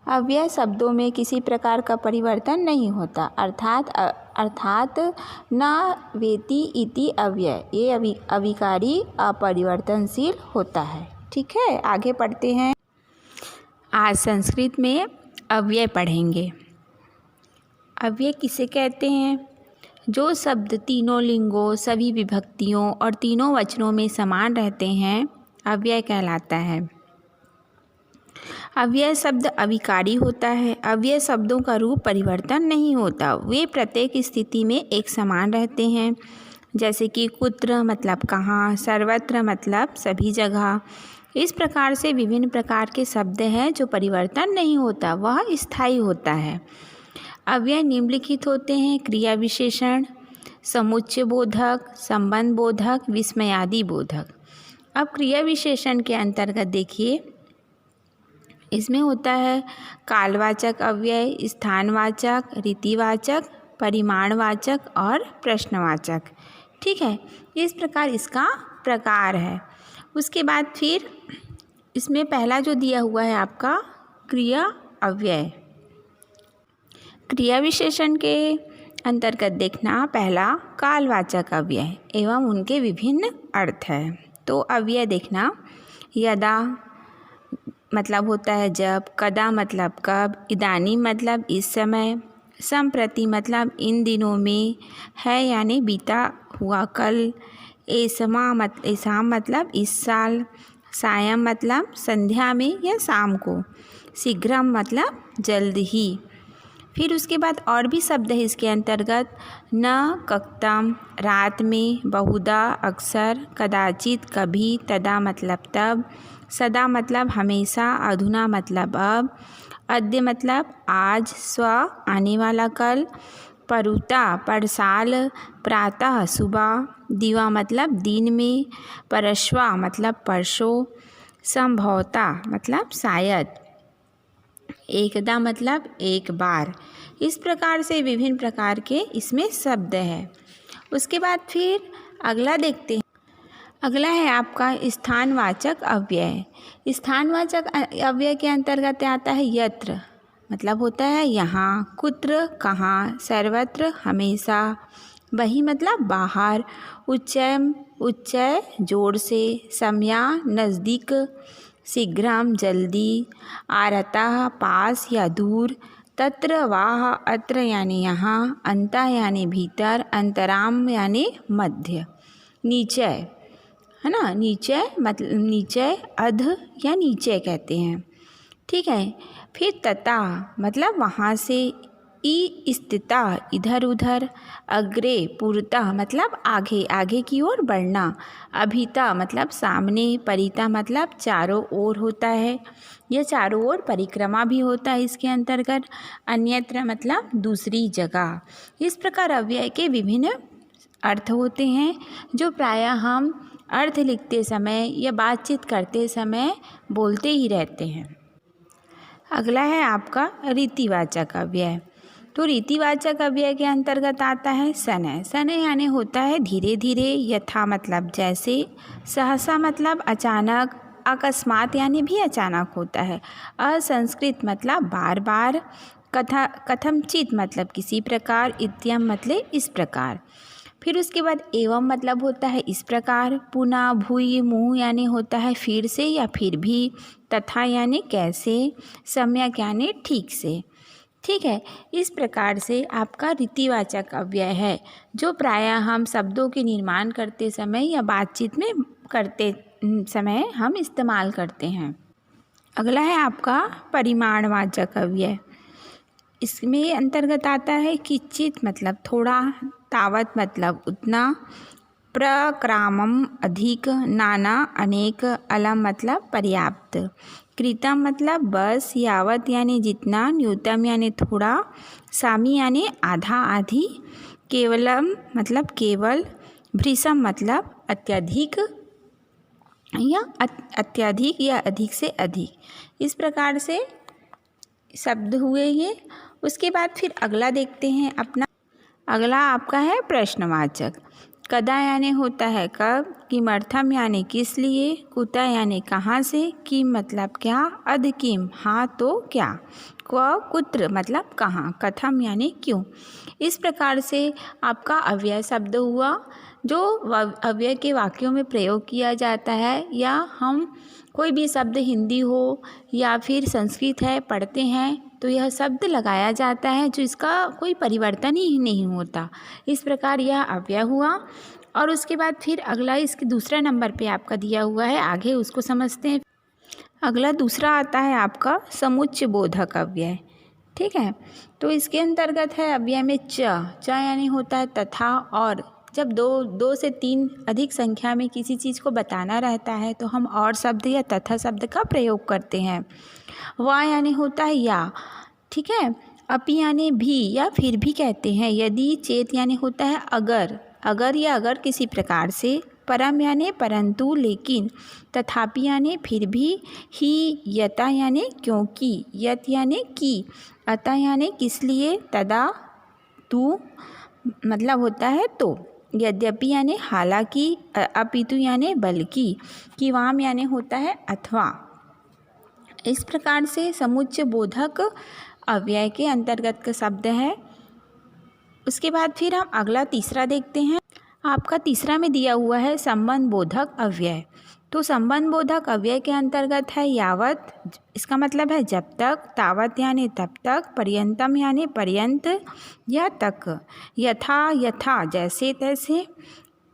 अव्यय शब्दों में किसी प्रकार का परिवर्तन नहीं होता, अर्थात न वेति इति अव्यय, ये अविकारी अपरिवर्तनशील होता है। ठीक है, आगे पढ़ते हैं। आज संस्कृत में अव्यय पढ़ेंगे। अव्यय किसे कहते हैं? जो शब्द तीनों लिंगों, सभी विभक्तियों और तीनों वचनों में समान रहते हैं, अव्यय कहलाता है। अव्यय शब्द अविकारी होता है। अव्यय शब्दों का रूप परिवर्तन नहीं होता, वे प्रत्येक स्थिति में एक समान रहते हैं। जैसे कि कुत्र मतलब कहाँ, सर्वत्र मतलब सभी जगह। इस प्रकार से विभिन्न प्रकार के शब्द हैं जो परिवर्तन नहीं होता, वह स्थायी होता है। अव्यय निम्नलिखित होते हैं: क्रिया विशेषण, समुच्चय बोधक, संबंध बोधक, विस्मयादि बोधक। अब क्रिया विशेषण के अंतर्गत देखिए, इसमें होता है कालवाचक अव्यय, स्थानवाचक, रीतिवाचक, परिमाणवाचक और प्रश्नवाचक। ठीक है, इस प्रकार इसका प्रकार है। उसके बाद फिर इसमें पहला जो दिया हुआ है आपका क्रिया अव्यय। क्रिया विशेषण के अंतर्गत देखना, पहला कालवाचक अव्यय एवं उनके विभिन्न अर्थ है। तो अव्यय देखना, यदा मतलब होता है जब, कदा मतलब कब, इदानी मतलब इस समय, संप्रति मतलब इन दिनों में, है यानी बीता हुआ कल, ऐसा मतलब इस साल, सायं मतलब संध्या में या शाम को, शीघ्रम मतलब जल्द ही। फिर उसके बाद और भी शब्द है इसके अंतर्गत, न, कक्तम रात में, बहुधा अक्सर, कदाचित कभी, तदा मतलब तब, सदा मतलब हमेशा, अधुना मतलब अब, अद्य मतलब आज, स्व आने वाला कल, परुता परसाल, प्रातः सुबह, दिवा मतलब दिन में, परश्वा मतलब परसों, संभवता मतलब शायद, एकदा मतलब एक बार। इस प्रकार से विभिन्न प्रकार के इसमें शब्द है। उसके बाद फिर अगला देखते हैं। अगला है आपका स्थानवाचक अव्यय। स्थानवाचक अव्यय के अंतर्गत आता है यत्र मतलब होता है यहाँ, कुत्र कहाँ, सर्वत्र हमेशा, बहि मतलब बाहर, उच्चय जोर से, सम्या नज़दीक, शीघ्रम जल्दी, आरतः पास या दूर, तत्र वाह अत्र यानी यहाँ, अंतः यानी भीतर, अंतराम यानी मध्य, नीचे है ना, नीचे मतलब नीचे, अध या नीचे कहते हैं। ठीक है, फिर तथा मतलब वहाँ से, ई स्थिता इधर उधर, अग्रे पूर्वतः मतलब आगे आगे की ओर बढ़ना, अभिता मतलब सामने, परिता मतलब चारों ओर होता है, यह चारों ओर परिक्रमा भी होता है इसके अंतर्गत, अन्यत्र मतलब दूसरी जगह। इस प्रकार अव्यय के विभिन्न अर्थ होते हैं जो प्रायः हम अर्थ लिखते समय या बातचीत करते समय बोलते ही रहते हैं। अगला है आपका रीतिवाचक अव्यय। तो रीतिवाचक अव्यय के अंतर्गत आता है शनैः। शनैः यानी होता है धीरे धीरे, यथा मतलब जैसे, सहसा मतलब अचानक, अकस्मात यानी भी अचानक होता है, असंस्कृत मतलब बार बार, कथमचित मतलब किसी प्रकार, इत्यम मतलब इस प्रकार। फिर उसके बाद एवं मतलब होता है इस प्रकार, पुनः भूय मुँह यानी होता है फिर से या फिर भी, तथा यानी कैसे, सम्यक यानी ठीक से। ठीक है, इस प्रकार से आपका रीतिवाचक अव्यय है जो प्रायः हम शब्दों के निर्माण करते समय या बातचीत में करते समय हम इस्तेमाल करते हैं। अगला है आपका परिमाणवाचक अव्यय। इसमें अंतर्गत आता है किंचित मतलब थोड़ा, तावत मतलब उतना, प्रक्रामम अधिक, नाना अनेक, अलम मतलब पर्याप्त, कृतम मतलब बस, यावत यानी जितना, न्यूतम यानी थोड़ा, सामी यानी आधा आधी, केवलम मतलब केवल, भृशम मतलब अत्यधिक या अधिक से अधिक। इस प्रकार से शब्द हुए ये। उसके बाद फिर अगला देखते हैं अपना। अगला आपका है प्रश्नवाचक। कदा यानी होता है कब, किमर्थम यानी किस लिए, कुतः यानी कहाँ से, किम मतलब क्या, अध किम हाँ तो क्या, क्व कुत्र मतलब कहाँ, कथम यानी क्यों। इस प्रकार से आपका अव्यय शब्द हुआ जो अव्यय के वाक्यों में प्रयोग किया जाता है, या हम कोई भी शब्द हिंदी हो या फिर संस्कृत है पढ़ते हैं तो यह शब्द लगाया जाता है जो इसका कोई परिवर्तन ही नहीं होता। इस प्रकार यह अव्यय हुआ। और उसके बाद फिर अगला इसके दूसरा नंबर पे आपका दिया हुआ है, आगे उसको समझते हैं। अगला दूसरा आता है आपका समुच्चय बोधक अव्यय। ठीक है, तो इसके अंतर्गत है अव्यय में च यानी होता है तथा और। जब दो से तीन अधिक संख्या में किसी चीज़ को बताना रहता है तो हम और शब्द या तथा शब्द का प्रयोग करते हैं। वा यानी होता है या। ठीक है, अपि यानी भी या फिर भी कहते हैं। यदि, चेत यानी होता है अगर या अगर किसी प्रकार से। परम यानी परंतु लेकिन। तथापि यानी फिर भी। ही, यता यानी क्योंकि। यत यानी कि। अतः यानी किस लिए। तदा, तू मतलब होता है तो। यद्यपि यानी हालांकि। अपितु यानी बल्कि। किवाम यानी होता है अथवा। इस प्रकार से समुच्चय बोधक अव्यय के अंतर्गत का शब्द है। उसके बाद फिर हम अगला तीसरा देखते हैं। आपका तीसरा में दिया हुआ है संबंध बोधक अव्यय। तो संबंध बोधक अव्यय के अंतर्गत है यावत, इसका मतलब है जब तक, तावत यानी तब तक, पर्यंतम यानी पर्यंत या तक, यथा जैसे तैसे,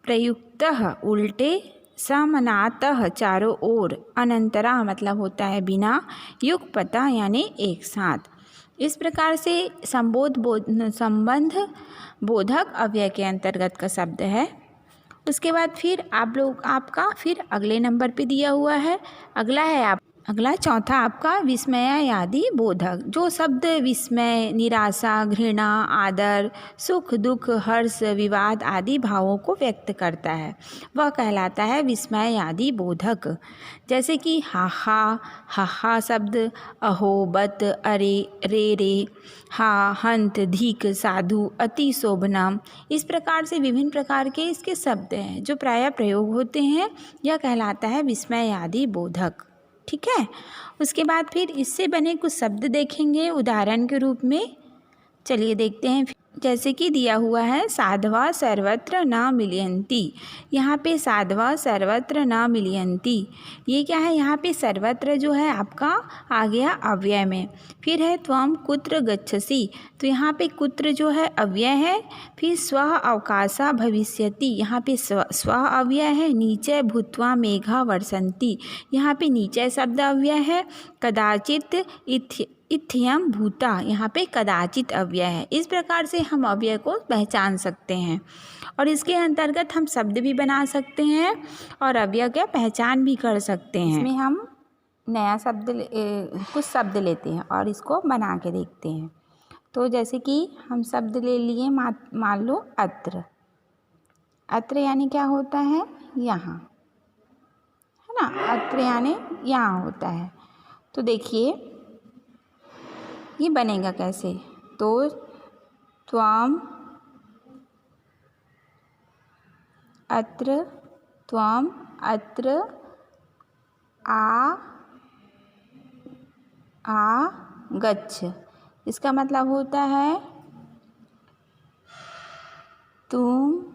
प्रयुक्तः उल्टे, समानातः चारों ओर, अनंतरा मतलब होता है बिना, युगपतः यानी एक साथ। इस प्रकार से संबंध बोधक अव्यय के अंतर्गत का शब्द है। उसके बाद फिर आपका फिर अगले नंबर पे दिया हुआ है। अगला चौथा आपका विस्मयादि बोधक, जो शब्द विस्मय, निराशा, घृणा, आदर, सुख, दुख, हर्ष, विवाद आदि भावों को व्यक्त करता है वह कहलाता है विस्मयादि बोधक। जैसे कि हा शब्द, अहो, बत, अरे, रे, हा, हंत, धिक, साधु, अति शोभनम। इस प्रकार से विभिन्न प्रकार के इसके शब्द हैं जो प्रायः प्रयोग होते हैं। यह कहलाता है विस्मयादि बोधक। ठीक है, उसके बाद फिर इससे बने कुछ शब्द देखेंगे उदाहरण के रूप में। चलिए देखते हैं। जैसे कि दिया हुआ है साधवा सर्वत्र न मिलयन्ति। यहाँ पे साधवा सर्वत्र न मिलयन्ति, ये क्या है, यहाँ पे सर्वत्र जो है आपका आ गया अव्यय में। फिर है त्वम कुत्र गच्छसि, तो यहाँ पे कुत्र जो है अव्यय है। फिर स्व अवकाशा भविष्यति, यहाँ पे स्व अव्यय है। नीचे भूत्वा मेघा वर्षन्ति, यहाँ पे नीचे शब्द अव्यय है। कदाचित इत्ययम भूता, यहाँ पे कदाचित अव्यय है। इस प्रकार से हम अव्यय को पहचान सकते हैं और इसके अंतर्गत हम शब्द भी बना सकते हैं और अव्यय का पहचान भी कर सकते हैं। इसमें हम नया शब्द कुछ शब्द लेते हैं और इसको बना के देखते हैं। तो जैसे कि हम शब्द ले लिए, मान लो अत्र। अत्र यानी क्या होता है, यहाँ, है ना। अत्र यानी यहाँ होता है। तो देखिए ये बनेगा कैसे, तो त्वम अत्र, त्वम अत्र, आ गच्छ। इसका मतलब होता है तुम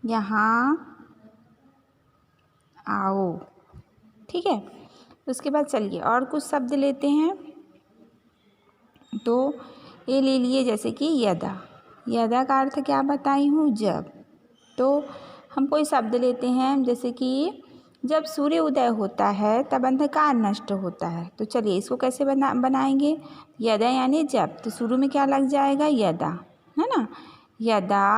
यहाँ आओ। ठीक है, उसके बाद चलिए और कुछ शब्द लेते हैं। तो ये ले लिए जैसे कि यदा का अर्थ क्या बताई हूँ, जब। तो हम कोई शब्द लेते हैं जैसे कि जब सूर्य उदय होता है तब अंधकार नष्ट होता है। तो चलिए इसको कैसे बनाएंगे। यदा यानी जब, तो शुरू में क्या लग जाएगा, यदा, है ना। यदा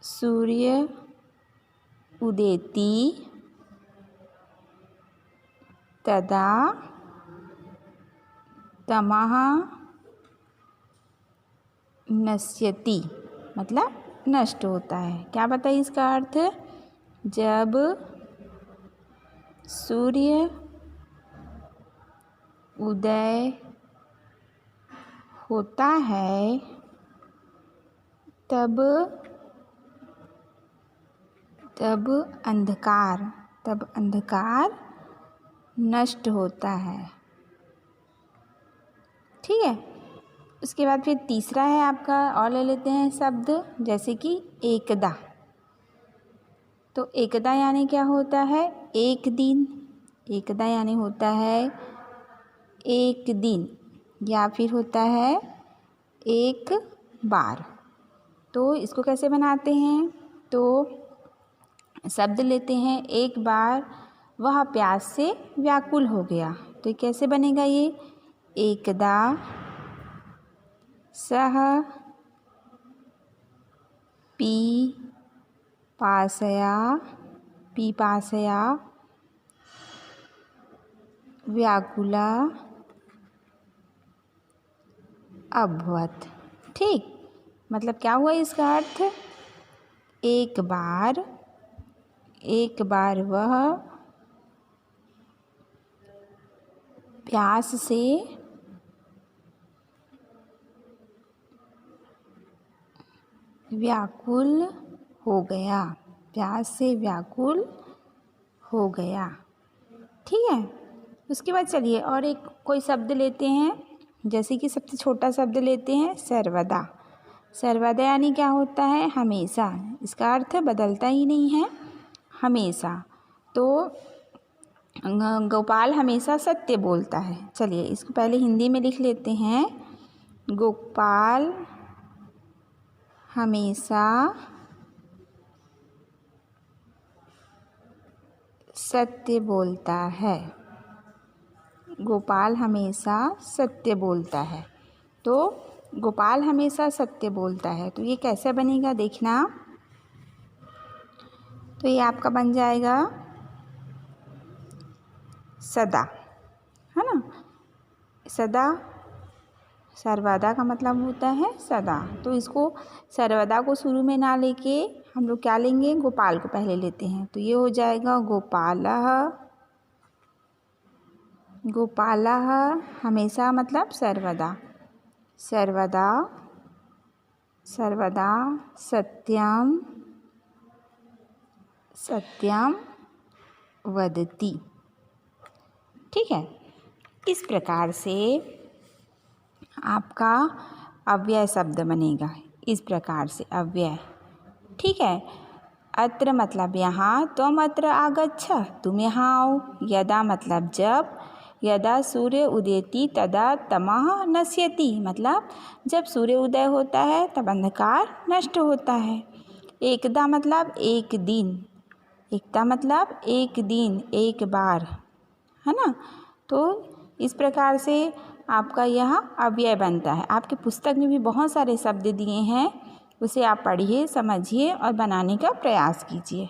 सूर्य उदेति तदा तमः नश्यति, मतलब नष्ट होता है। क्या बताइए इसका अर्थ, जब सूर्य उदय होता है तब अंधकार नष्ट होता है। ठीक है, उसके बाद फिर तीसरा है आपका, और ले लेते हैं शब्द, जैसे कि एकदा। तो एकदा यानी क्या होता है? एक दिन। एकदा यानी होता है एक दिन, या फिर होता है एक बार। तो इसको कैसे बनाते हैं? तो शब्द लेते हैं, एक बार वह प्यास से व्याकुल हो गया। तो कैसे बनेगा ये? एकदा सह पिपासया व्याकुला अभवत्। ठीक, मतलब क्या हुआ इसका अर्थ? एक बार वह प्यास से व्याकुल हो गया। प्यास से व्याकुल हो गया। ठीक है, उसके बाद चलिए और एक कोई शब्द लेते हैं, जैसे कि सबसे छोटा शब्द लेते हैं सर्वदा। सर्वदा यानी क्या होता है? हमेशा। इसका अर्थ बदलता ही नहीं है, हमेशा। तो गोपाल हमेशा सत्य बोलता है। चलिए इसको पहले हिंदी में लिख लेते हैं। गोपाल हमेशा सत्य बोलता है। गोपाल हमेशा सत्य बोलता है। तो गोपाल हमेशा सत्य बोलता है, तो ये कैसे बनेगा देखना। तो ये आपका बन जाएगा सदा, है ना। सदा, सर्वदा का मतलब होता है सदा। तो इसको सर्वदा को शुरू में ना लेके हम लोग क्या लेंगे? गोपाल को पहले लेते हैं। तो ये हो जाएगा गोपालः। गोपालः हमेशा मतलब सर्वदा। सर्वदा सत्यम वदति। ठीक है, इस प्रकार से आपका अव्यय शब्द बनेगा। इस प्रकार से अव्यय। ठीक है, अत्र मतलब यहाँ, त्वम अत्र आगच्छ, तुम यहाँ आओ। यदा मतलब जब, यदा सूर्य उदेति तदा तमः नश्यति, मतलब जब सूर्य उदय होता है तब अंधकार नष्ट होता है। एकदा मतलब एक दिन। एकदा मतलब एक दिन, एक बार, है ना। तो इस प्रकार से आपका यह अव्यय बनता है। आपकी पुस्तक में भी बहुत सारे शब्द दिए हैं, उसे आप पढ़िए, समझिए और बनाने का प्रयास कीजिए।